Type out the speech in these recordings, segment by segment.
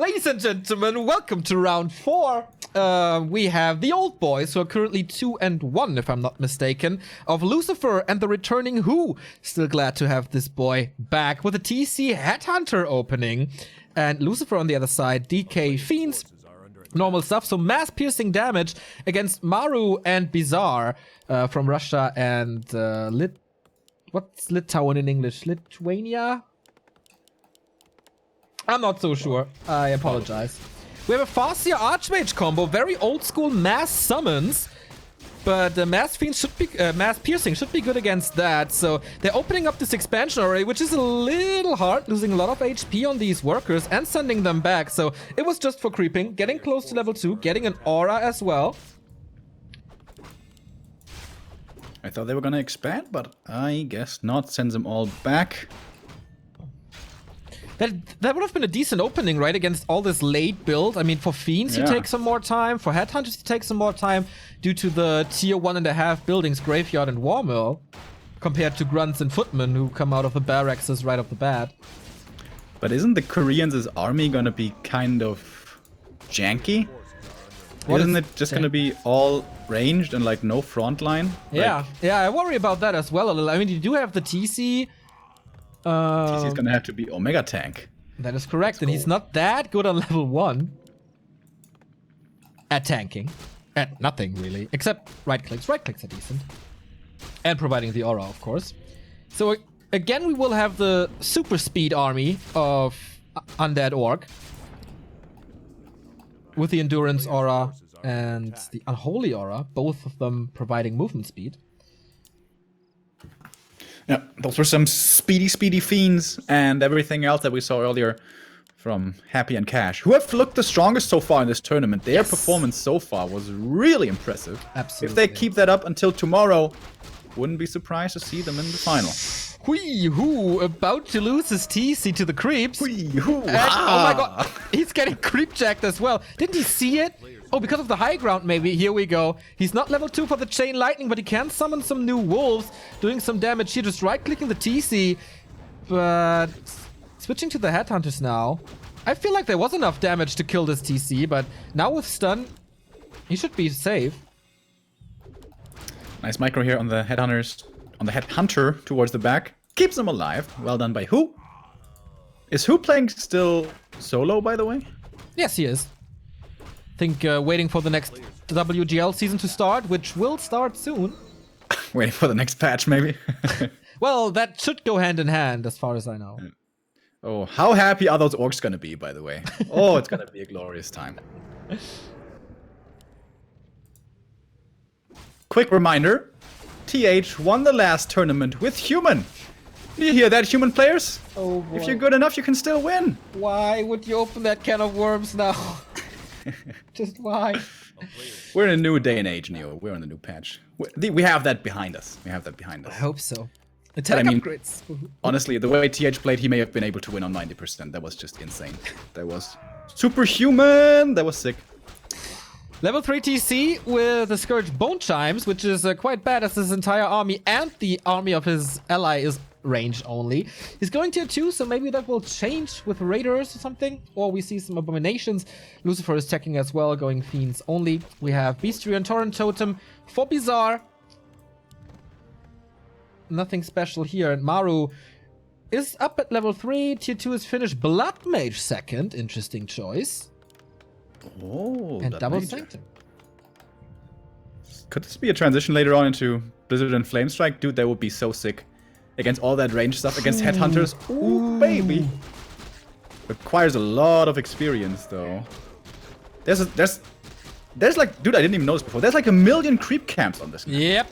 Ladies and gentlemen, welcome to round 4. We have the old boys, who are currently 2-1, if I'm not mistaken, of Lucifer and the returning WhO. Still glad to have this boy back with a TC Headhunter opening. And Lucifer on the other side, DK Fiends. Normal stuff, so mass-piercing damage against Maru and Bizzare from Russia and what's Litauen in English? Lithuania? I'm not so sure. I apologize. We have a Farseer Archmage combo, very old school mass summons, but mass piercing should be good against that. So they're opening up this expansion already, which is a little hard, losing a lot of HP on these workers and sending them back. So it was just for creeping, getting close to level 2, getting an aura as well. I thought they were gonna expand, but I guess not. Sends them all back. That would have been a decent opening, right? Against all this late build. I mean, for Fiends, you take some more time. For Headhunters, you take some more time due to the tier 1.5 buildings, Graveyard and War Mill, compared to Grunts and Footmen, who come out of the barracks right off the bat. But isn't the Koreans' army gonna be kind of janky? Isn't it just gonna be all ranged and like no front line? Yeah, yeah, I worry about that as well a little. I mean, you do have the TC. TC is gonna have to be Omega Tank. That is correct, and he's not that good on level 1 at tanking. At nothing, really. Except right clicks. Right clicks are decent. And providing the aura, of course. So, again, we will have the super speed army of Undead Orc. With the Endurance aura and the Unholy aura. Both of them providing movement speed. Yeah, those were some speedy fiends and everything else that we saw earlier from Happy and Cash, who have looked the strongest so far in this tournament. Their performance so far was really impressive. Absolutely. If they keep that up until tomorrow, wouldn't be surprised to see them in the final. WhO about to lose his TC to the creeps. WhO! Oh my god, he's getting creep jacked as well. Didn't he see it? Oh, because of the high ground, maybe. Here we go. He's not level 2 for the Chain Lightning, but he can summon some new wolves, doing some damage here, just right-clicking the TC. But switching to the Headhunters now. I feel like there was enough damage to kill this TC, but now with stun, he should be safe. Nice micro here on the Headhunters, on the Headhunter towards the back. Keeps them alive. Well done by WhO. Is WhO playing still solo, by the way? Yes, he is. Think waiting for the next WGL season to start, which will start soon. Waiting for the next patch, maybe? Well, that should go hand in hand, as far as I know. Oh, how happy are those orcs gonna be, by the way? Oh, it's gonna be a glorious time. Quick reminder, TH won the last tournament with human. Do you hear that, human players? Oh boy. If you're good enough, you can still win. Why would you open that can of worms now? Just why? We're in a new day and age, Neo. We're in a new patch. We have that behind us. We have that behind us. I hope so. Attack upgrades. Honestly, the way TH played, he may have been able to win on 90%. That was just insane. That was superhuman. That was sick. Level 3 TC with the Scourge Bone Chimes, which is quite bad as his entire army and the army of his ally is range only. He's going tier 2, so maybe that will change with Raiders or something. Or we see some Abominations. Lucifer is checking as well, going Fiends only. We have Bestiary and Torrent Totem for Bizzare. Nothing special here. And Maru is up at level 3. Tier 2 is finished. Blood Mage second. Interesting choice. Oh, and double Sanctum. Could this be a transition later on into Blizzard and Flamestrike? Dude, that would be so sick. Against all that range stuff, against Headhunters. Ooh, baby. Requires a lot of experience, though. There's like, dude, I didn't even notice before. There's like 1 million creep camps on this map. Yep.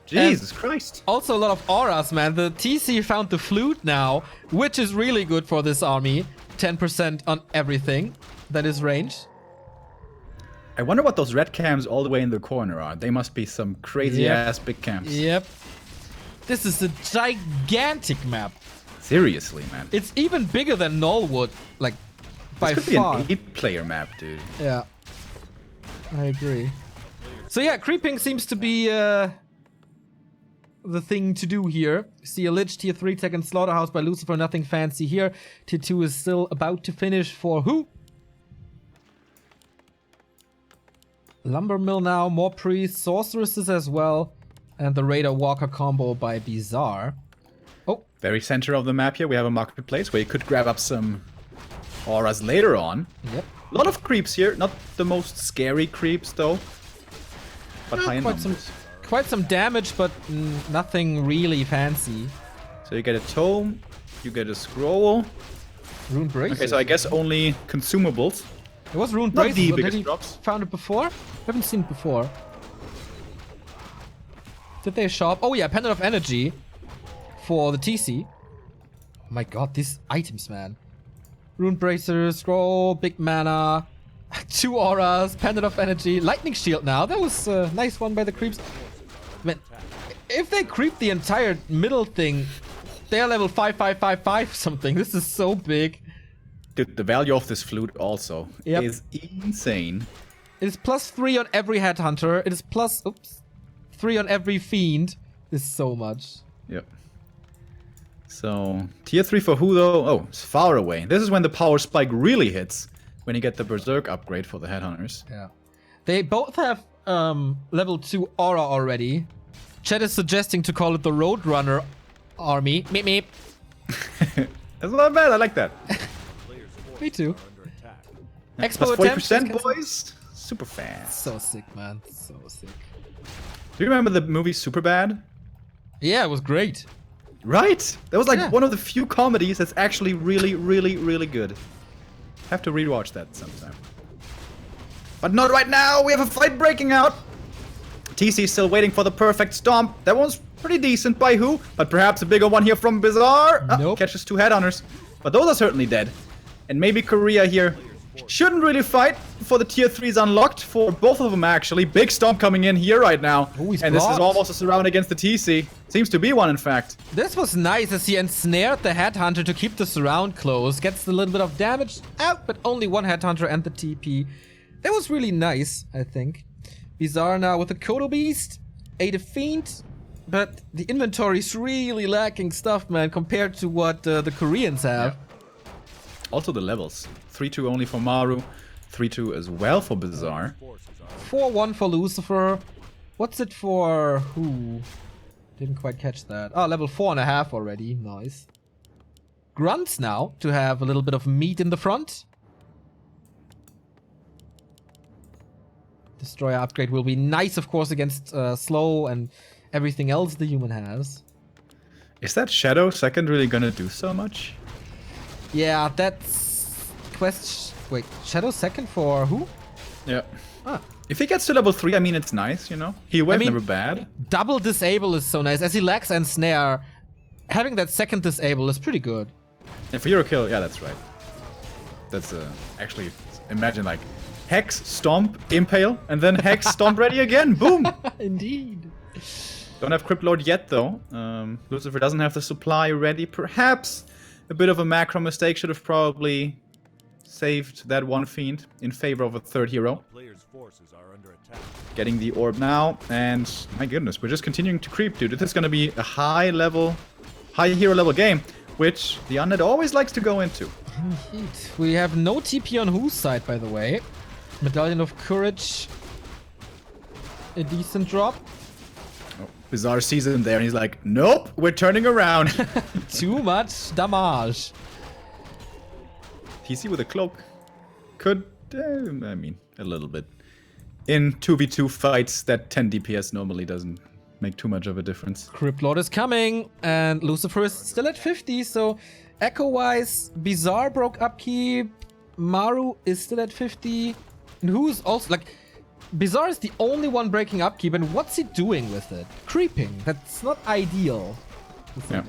Jesus Christ. Also a lot of auras, man. The TC found the flute now, which is really good for this army. 10% on everything that is ranged. I wonder what those red camps all the way in the corner are. They must be some crazy-ass big camps. Yep. This is a gigantic map. Seriously, man. It's even bigger than Nullwood, like, by this could far. be an 8-player map, dude. Yeah. I agree. So yeah, creeping seems to be the thing to do here. See a Lich, tier 3 tech and Slaughterhouse by Lucifer, nothing fancy here. Tier 2 is still about to finish for WhO. Lumber Mill now, more priests, sorceresses as well. And the Raider Walker combo by Bizzare. Oh. Very center of the map here, we have a marketplace where you could grab up some auras later on. Yep. A lot of creeps here, not the most scary creeps though. But high in numbers. Quite some damage, but nothing really fancy. So you get a tome, you get a scroll. Rune Braces. Okay, so I guess only consumables. It was Rune Not Braces, the but biggest did he drops. found it before? Haven't seen it before. Did they shop? Oh yeah, Pendant of Energy for the TC. Oh my god, these items, man. Rune Bracer, Scroll, Big Mana, 2 auras, Pendant of Energy, Lightning Shield now. That was a nice one by the creeps. Man, if they creep the entire middle thing, they're level 5555 something. This is so big. Dude, the value of this flute also is insane. It is +3 on every headhunter. It is +3 on every fiend. This is so much. Yep. So, tier 3 for WhO though? Oh, it's far away. This is when the power spike really hits. When you get the Berserk upgrade for the headhunters. Yeah. They both have level 2 aura already. Chat is suggesting to call it the Roadrunner army. Meep meep. That's not bad, I like that. Me too. Plus Expo attempts. 40% boys. Super fast. So sick, man. So sick. Do you remember the movie Superbad? Yeah, it was great. Right? That was like one of the few comedies that's actually really, really, really good. Have to rewatch that sometime. But not right now! We have a fight breaking out! TC is still waiting for the perfect stomp. That one's pretty decent by WhO, but perhaps a bigger one here from Bizzare. Nope. Catches 2 headhunters. But those are certainly dead. And maybe Korea here shouldn't really fight before the tier 3s unlocked for both of them actually. Big stomp coming in here right now. Ooh, he's and this is blocked. almost a surround against the TC. Seems to be one in fact. This was nice as he ensnared the headhunter to keep the surround close. Gets a little bit of damage out, but only 1 headhunter and the TP. That was really nice, I think. Bizzare now with the Kodo Beast. A Fiend. But the inventory's really lacking stuff, man, compared to what the Koreans have. Yeah. Also the levels. 3-2 only for Maru. 3-2 as well for Bizzare. 4-1 for Lucifer. What's it for who? Didn't quite catch that. Oh, level 4.5 already. Nice. Grunts now to have a little bit of meat in the front. Destroyer upgrade will be nice, of course, against slow and everything else the human has. Is that Shadow second really gonna do so much? Yeah, that's question. Wait, Shadow second for who? Yeah. Ah. If he gets to level 3, I mean, it's nice, you know? He was never bad. Double disable is so nice. As he lacks and snare, having that second disable is pretty good. And for Hero Kill, yeah, that's right. That's actually, imagine like Hex, Stomp, Impale, and then Hex, Stomp ready again. Boom! Indeed. Don't have Crypt Lord yet, though. Lucifer doesn't have the supply ready. Perhaps a bit of a macro mistake. Should have probably saved that 1 Fiend in favor of a 3rd hero. Getting the orb now, and my goodness, we're just continuing to creep, dude. This is going to be a high hero level game, which the Undead always likes to go into. Indeed. We have no TP on whose side, by the way. Medallion of Courage. A decent drop. Oh, Bizzare sees him there, and he's like, nope, we're turning around. Too much damage. TC with a cloak could, I mean, a little bit. In 2v2 fights, that 10 DPS normally doesn't make too much of a difference. Crypt Lord is coming, and Lucifer is still at 50, so echo-wise, Bizzare broke upkeep, Maru is still at 50, and who's also, like, Bizzare is the only one breaking upkeep, and what's he doing with it? Creeping. That's not ideal. Yeah.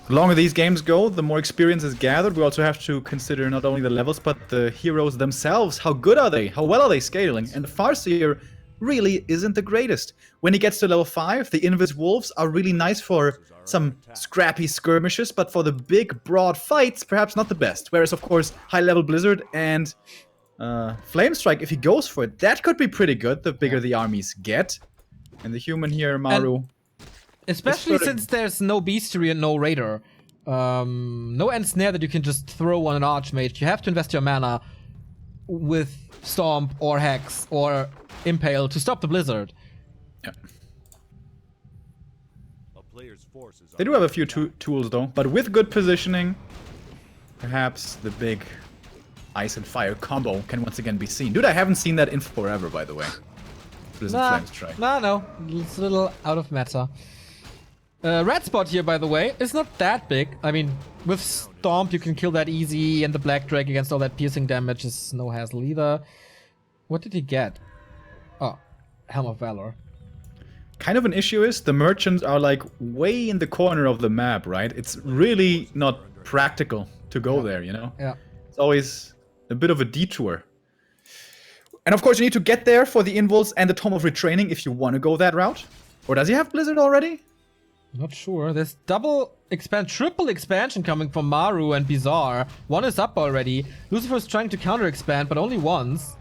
The longer these games go, the more experience is gathered. We also have to consider not only the levels, but the heroes themselves. How good are they? How well are they scaling? And the Farseer really isn't the greatest. When he gets to level 5, the Invis Wolves are really nice for some scrappy skirmishes, but for the big, broad fights, perhaps not the best. Whereas, of course, high-level Blizzard and Flame Strike, if he goes for it, that could be pretty good, the bigger the armies get. And the human here, Maru... Especially since there's no Beastery and no Raider. No Ensnare that you can just throw on an Archmage. You have to invest your mana with Stomp or Hex or Impale to stop the Blizzard. Yeah. They do have a few tools though, but with good positioning, perhaps the big ice and fire combo can once again be seen. Dude, I haven't seen that in forever, by the way. Blizzard Flame Strike. No. It's a little out of meta. Red spot here, by the way, is not that big. I mean, with Stomp, you can kill that easy, and the Black Drake against all that piercing damage is no hassle either. What did he get? Oh, Helm of Valor. Kind of an issue is the merchants are like way in the corner of the map, right? It's really not practical to go there, you know? Yeah. It's always a bit of a detour. And of course you need to get there for the Invuls and the Tome of Retraining if you want to go that route. Or does he have Blizzard already? Not sure. There's triple expansion coming from Maru and Bizzare. One is up already. Lucifer's trying to counter expand, but only once.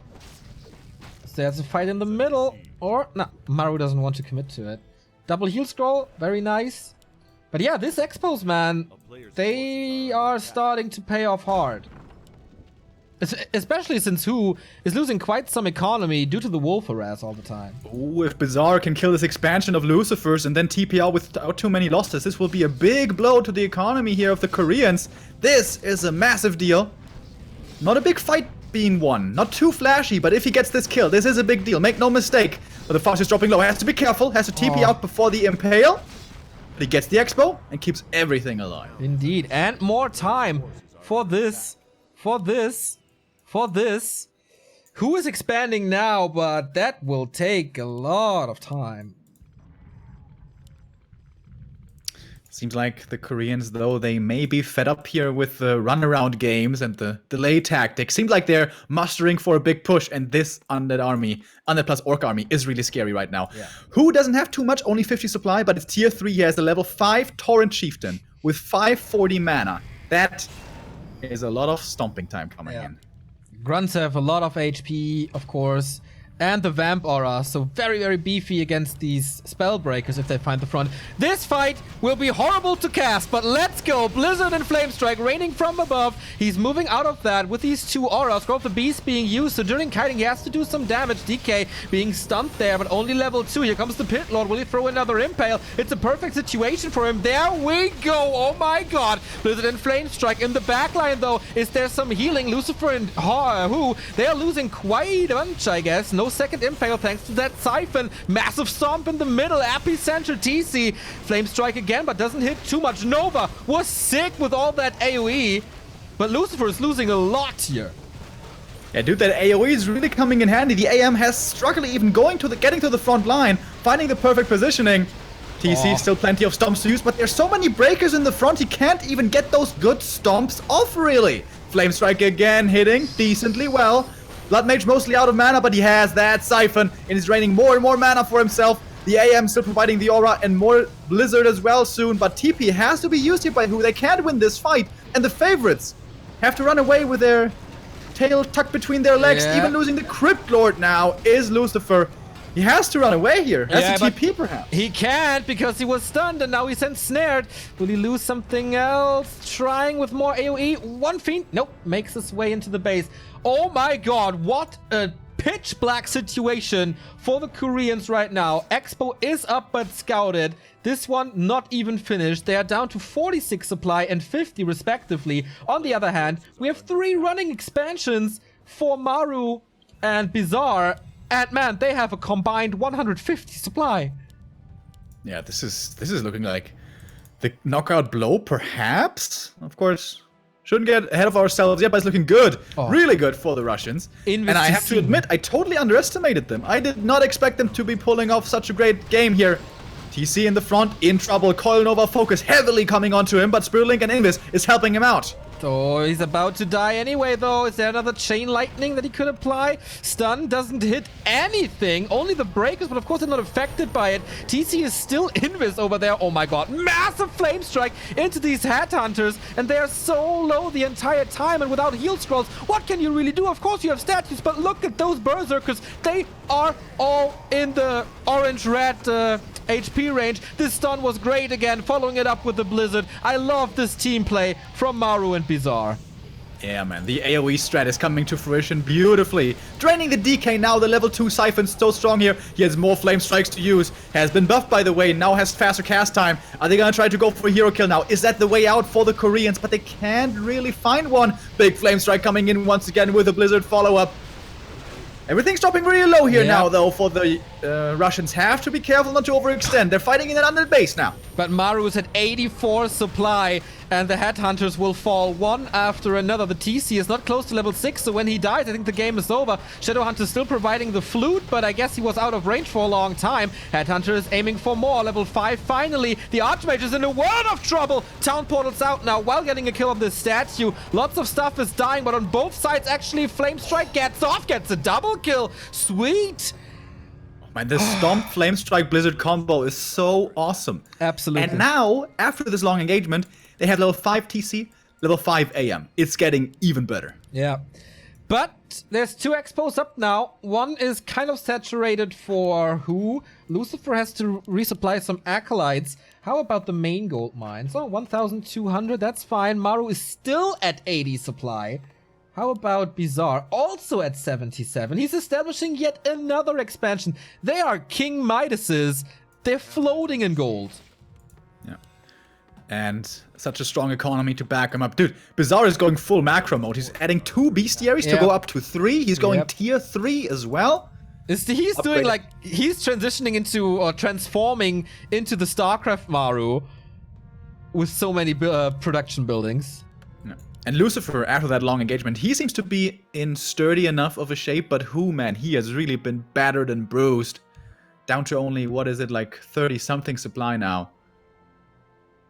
So there's a fight in the middle. Or, no, Maru doesn't want to commit to it. Double heal scroll, very nice. But yeah, this Expos, man, they are starting to pay off hard. Especially since WhO is losing quite some economy due to the wolf harass all the time. Ooh, if Bizzare can kill this expansion of Lucifer's and then TP out without too many losses, this will be a big blow to the economy here of the Koreans. This is a massive deal. Not a big fight being won. Not too flashy, but if he gets this kill, this is a big deal. Make no mistake. But the Fox is dropping low. Has to be careful. Has to TP out before the Impale. But he gets the Expo and keeps everything alive. Indeed. And more time for this. WhO is expanding now, but that will take a lot of time. Seems like the Koreans, though, they may be fed up here with the runaround games and the delay tactics. Seems like they're mustering for a big push, and this Undead army, Undead plus Orc army, is really scary right now. Yeah. WhO doesn't have too much, only 50 supply, but it's tier 3. He has a level 5 Torrent Chieftain with 540 mana. That is a lot of stomping time coming in. Grunts have a lot of HP, of course, and the Vamp Aura, so very, very beefy against these Spellbreakers if they find the front. This fight will be horrible to cast, but let's go! Blizzard and Flame Strike raining from above. He's moving out of that with these two auras. Scroll of the Beast being used, so during kiting he has to do some damage. DK being stunned there, but only level 2. Here comes the Pit Lord. Will he throw another Impale? It's a perfect situation for him. There we go! Oh my god! Blizzard and Flame Strike in the backline, though. Is there some healing? Lucifer and WhO, they are losing quite a bunch, I guess. No second Impale thanks to that Siphon. Massive Stomp in the middle. Epicenter TC. Flame Strike again, but doesn't hit too much. Nova was sick with all that AoE, but Lucifer is losing a lot here. Yeah, dude, that AoE is really coming in handy. The AM has struggled even getting to the front line, finding the perfect positioning. TC still plenty of stomps to use, but there's so many breakers in the front, he can't even get those good stomps off, really. Flame Strike again, hitting decently well. Blood Mage mostly out of mana, but he has that Siphon and is draining more and more mana for himself. The AM still providing the aura and more Blizzard as well soon, but TP has to be used here by WhO. They can't win this fight, and the favorites have to run away with their tail tucked between their legs. Yeah. Even losing the Crypt Lord now is Lucifer. He has to run away here. Has to TP perhaps. He can't because he was stunned and now he's ensnared. Will he lose something else? Trying with more AoE. One Fiend. Nope. Makes his way into the base. Oh my god. What a pitch black situation for the Koreans right now. Expo is up but scouted. This one not even finished. They are down to 46 supply and 50 respectively. On the other hand, we have 3 running expansions for Maru and Bizzare. And man, they have a combined 150 supply. Yeah, this is looking like the knockout blow, perhaps. Of course, shouldn't get ahead of ourselves yet, but it's looking good, really good for the Russians. And I have to admit, I totally underestimated them. I did not expect them to be pulling off such a great game here. TC in the front, in trouble. Coil Nova focus heavily coming onto him, but Spirlink and Invis is helping him out. Oh, he's about to die anyway, though. Is there another Chain Lightning that he could apply? Stun doesn't hit anything. Only the breakers, but of course they're not affected by it. TC is still Invis over there. Oh my god. Massive Flame Strike into these Headhunters, and they are so low the entire time, and without heal scrolls, what can you really do? Of course you have statues, but look at those Berserkers. They are all in the orange-red HP range. This stun was great again, following it up with the Blizzard. I love this team play from Maru and Bizzare. Yeah, man, the AoE strat is coming to fruition beautifully. Draining the DK now, the level 2 Siphon's so strong here. He has more Flame Strikes to use. Has been buffed, by the way, now has faster cast time. Are they gonna try to go for a hero kill now? Is that the way out for the Koreans? But they can't really find one. Big Flame Strike coming in once again with a Blizzard follow-up. Everything's dropping really low here now, though, for the Russians. Have to be careful not to overextend. They're fighting in an under base now. But Maru is at 84 supply, and the Headhunters will fall one after another. The TC is not close to level 6, so when he dies, I think the game is over. Shadowhunter still providing the flute, but I guess he was out of range for a long time. Headhunter is aiming for more. Level 5, finally. The Archmage is in a world of trouble. Town Portal's out now while getting a kill on this statue. Lots of stuff is dying, but on both sides, actually, Flame Strike gets off, gets a double kill. Sweet. Man, this Stomp Flame Strike Blizzard combo is so awesome. Absolutely. And now, after this long engagement, they have level 5 TC, level 5 AM. It's getting even better. Yeah. But there's 2 expos up now. One is kind of saturated for WhO. Lucifer has to resupply some acolytes. How about the main gold mines? Oh, 1,200, that's fine. Maru is still at 80 supply. How about Bizzare? Also at 77. He's establishing yet another expansion. They are King Midases. They're floating in gold. Yeah. And such a strong economy to back him up. Dude, Bizzare is going full macro mode. He's adding 2 bestiaries to go up to 3. He's going tier 3 as well. He's doing like, he's transitioning into, or transforming into the StarCraft Maru with so many production buildings. Yeah. And Lucifer, after that long engagement, he seems to be in sturdy enough of a shape, but WhO, man, he has really been battered and bruised. Down to only, what is it, like 30-something supply now.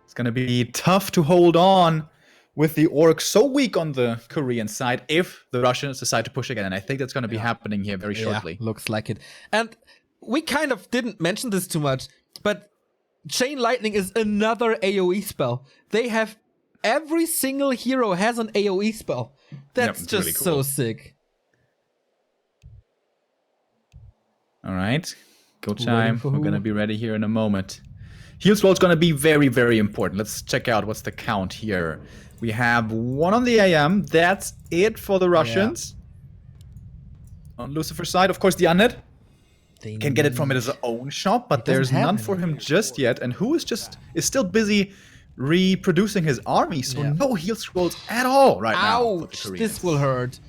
It's gonna be tough to hold on with the Orcs so weak on the Korean side if the Russians decide to push again. And I think that's gonna be happening here very shortly. Looks like it. And we kind of didn't mention this too much, but Chain Lightning is another AoE spell. They have every single hero has an AoE spell. That's just really cool. So sick. All right, go time. We're gonna be ready here in a moment. Heal scroll is gonna be very, very important. Let's check out what's the count here. We have 1 on the AM. That's it for the Russians. Yeah. On Lucifer's side, of course, the Undead can get it from his own shop, but there's none for him just yet. And WhO is still busy reproducing his army, so no heal scrolls at all right now. Ouch, this will hurt.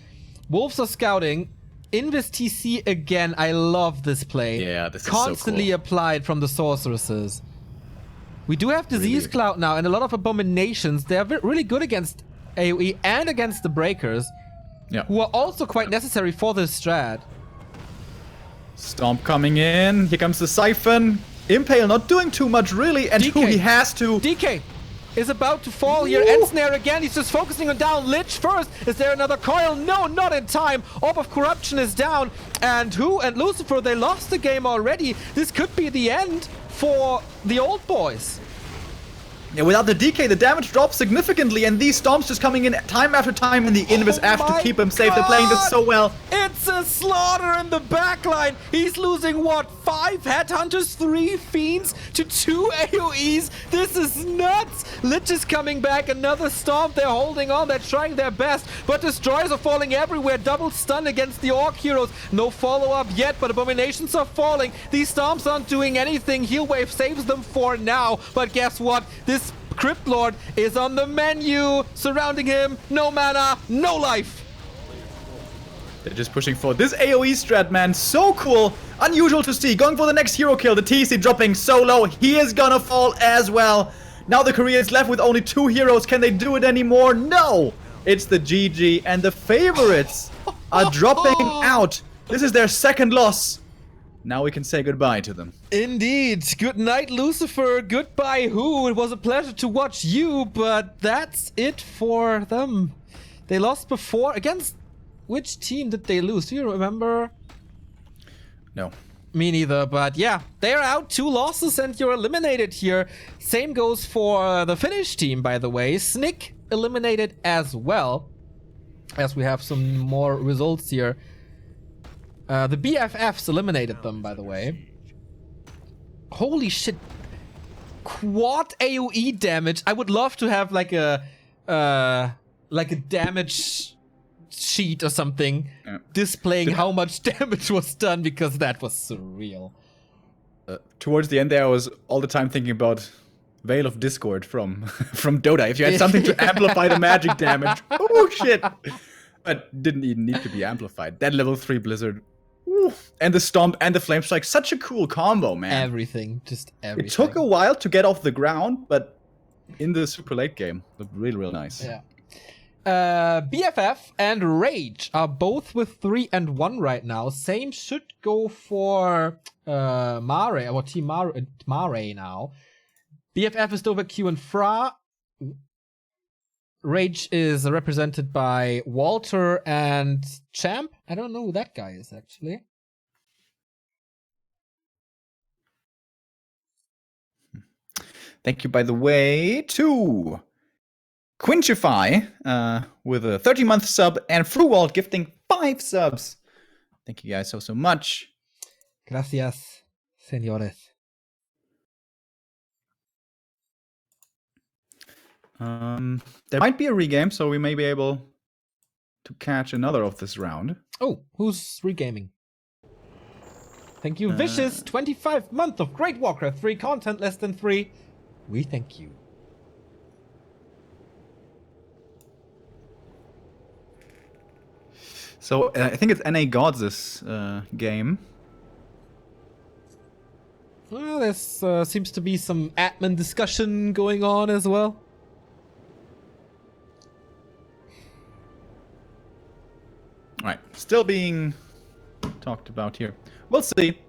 Wolves are scouting. Invis TC again. I love this play. Yeah, this is constantly so cool. Applied from the sorceresses. We do have Disease Cloud now and a lot of abominations. They're really good against AoE and against the breakers, who are also quite necessary for this strat. Stomp coming in. Here comes the Siphon. Impale not doing too much really, and WhO he has to. DK is about to fall here. Ensnare again. He's just focusing on down Lich first. Is there another coil? No, not in time. Orb of Corruption is down. And WhO and Lucifer, they lost the game already. This could be the end for the old boys. Yeah, without the DK, the damage drops significantly, and these Stomps just coming in time after time, and the Invis have to keep him safe. They're playing this so well. It's a slaughter in the backline. He's losing, what, 5 Headhunters, 3 Fiends to 2 AoEs? This is nuts. Lich is coming back. Another Stomp. They're holding on. They're trying their best, but Destroyers are falling everywhere. Double stun against the Orc heroes. No follow-up yet, but Abominations are falling. These Stomps aren't doing anything. Heal Wave saves them for now, but guess what? This Crypt Lord is on the menu, surrounding him. No mana, no life. They're just pushing for this AoE strat, man. So cool. Unusual to see. Going for the next hero kill. The TC dropping so low. He is gonna fall as well. Now the Koreans left with only 2 heroes. Can they do it anymore? No. It's the GG, and the favorites are dropping out. This is their second loss. Now we can say goodbye to them. Indeed. Good night, Lucifer. Goodbye, WhO. It was a pleasure to watch you, but that's it for them. They lost before. Against which team did they lose? Do you remember? No. Me neither, but yeah. They're out. 2 losses and you're eliminated here. Same goes for the Finnish team, by the way. Snick eliminated as well. As we have some more results here. The BFFs eliminated them, by the way. Holy shit. Quad AoE damage. I would love to have like a like a damage sheet or something displaying Did- how much damage was done, because that was surreal. Towards the end there, I was all the time thinking about Veil of Discord from from Dota. If you had something to amplify the magic damage, oh shit! But didn't even need to be amplified. That level 3 Blizzard, ooh, and the Stomp and the Flame Strike, such a cool combo, man. Everything, just everything. It took a while to get off the ground, but in the super late game, looked really, really nice. Yeah. BFF and Rage are both with 3 and 1 right now. Same should go for Mare, or Team Mare now. BFF is still with Q and Fra. Rage is represented by Walter and Champ. I don't know who that guy is, actually. Thank you, by the way, to Quinchify with a 30-month sub, and Fruwald gifting 5 subs. Thank you guys so much. Gracias, señores. There might be a regame, so we may be able to catch another of this round. Oh, who's regaming? Thank you, Vicious. 25th month of Great Warcraft 3 content, less than 3. We thank you. So I think it's NA Gods' game. Well, there's seems to be some admin discussion going on as well. All right, still being talked about here. We'll see.